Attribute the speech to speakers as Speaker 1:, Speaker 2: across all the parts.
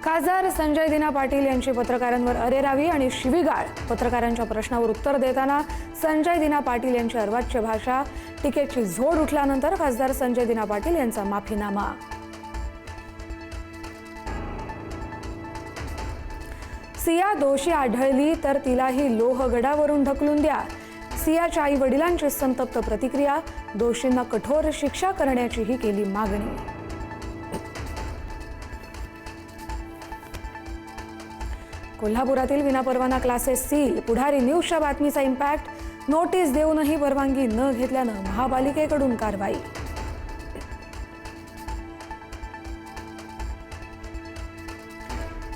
Speaker 1: खासदार संजय दिना पाटील यांची पत्रकारांवर अरेरावी आणि शिवीगाळ। पत्रकारांच्या प्रश्नावर उत्तर देताना संजय दिना पाटील यांची अर्वाच्य भाषा, टीकेची झोड उठल्यानंतर खासदार संजय दिना पाटील यांचा माफीनामा। सिया दोषी आढळली तर तिलाही लोहगडावरून ढकलून द्या। सियाच्या आई वडिलांची संतप्त प्रतिक्रिया, दोषींना कठोर शिक्षा करण्याचीही केली मागणी। कोल्हापुरातील विनापरवाना क्लासेस सील, पुढारी न्यूजच्या बातमीचा इम्पॅक्ट, नोटीस देऊनही परवानगी न घेतल्यानं महापालिकेकडून कारवाई।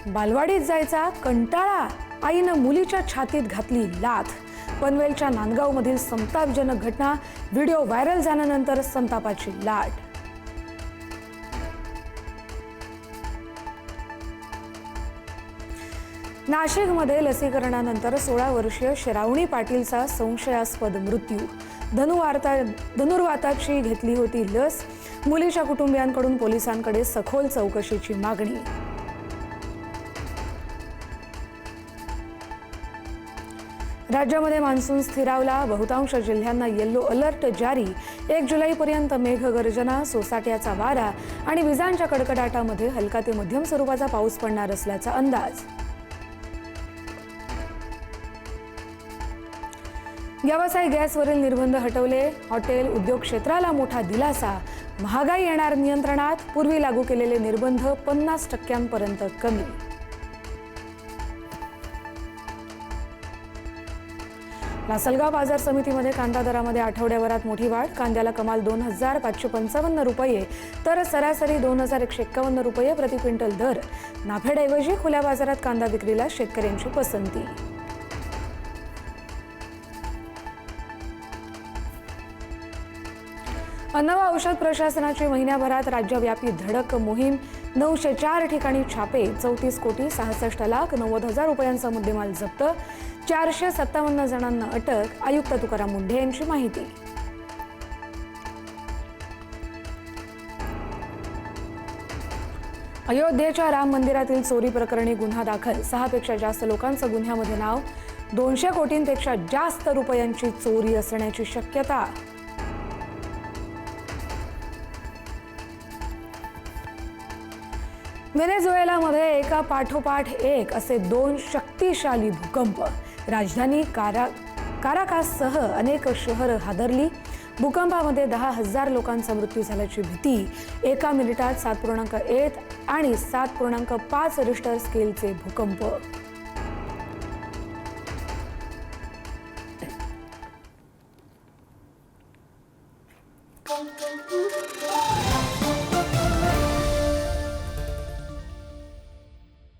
Speaker 1: बालवाडीत जायचा कंटाळा, आईनं मुलीच्या छातीत घातली लाथ। पनवेलच्या नांदगावमधील संतापजनक घटना, व्हिडिओ व्हायरल झाल्यानंतर संतापाची लाट। नाशिकमध्ये लसीकरणानंतर 16 वर्षीय श्रावणी पाटीलचा संशयास्पद मृत्यू। धनुर्वाताची घेतली होती लस, मुलीच्या कुटुंबियांकडून पोलिसांकडे सखोल चौकशीची मागणी। राज्यामध्ये मान्सून स्थिरावला, बहुतांश जिल्ह्यांना येलो अलर्ट जारी। 1 जुलैपर्यंत मेघगर्जना, सोसाट्याचा वारा आणि विजांच्या कडकडाटामध्ये हलका ते मध्यम स्वरूपाचा पाऊस पडणार असल्याचा अंदाज। व्यावसायिक गॅसवरील निर्बंध हटवले, हॉटेल उद्योग क्षेत्राला मोठा दिलासा। महागाई येणार नियंत्रणात, पूर्वी लागू केलेले निर्बंध 50% कमी। लासलगाव बाजार समितीमध्ये कांदा दरामध्ये आठवड्याभरात मोठी वाढ। कांद्याला कमाल 2555 रुपये तर सरासरी 2151 रुपये प्रति क्विंटल दर। नाफेडऐवजी खुल्या बाजारात कांदा विक्रीला शेतकऱ्यांची पसंती। अन्न व औषध प्रशासनाची महिन्याभरात राज्यव्यापी धडक मोहीम। 904 ठिकाणी छापे, 34,66,90,000 रुपयांचा मुद्देमाल जप्त। 457 जणांना अटक। आयुक्त तुकाराम मुंढे यांची माहिती। अयोध्येच्या राम मंदिरातील चोरी प्रकरणी गुन्हा दाखल। 6 पेक्षा जास्त लोकांचं गुन्ह्यामध्ये नाव। 200 कोटींपेक्षा जास्त रुपयांची चोरी असण्याची शक्यता। व्हेनेझुएलामध्ये एका पाठोपाठ एक असे 2 शक्तिशाली भूकंप। राजधानी काराकाससह अनेक शहरं हादरली। भूकंपामध्ये 10,000 लोकांचा मृत्यू झाल्याची भीती। 1 मिनिटात 7.1 आणि 7.5 रिश्टर स्केलचे भूकंप।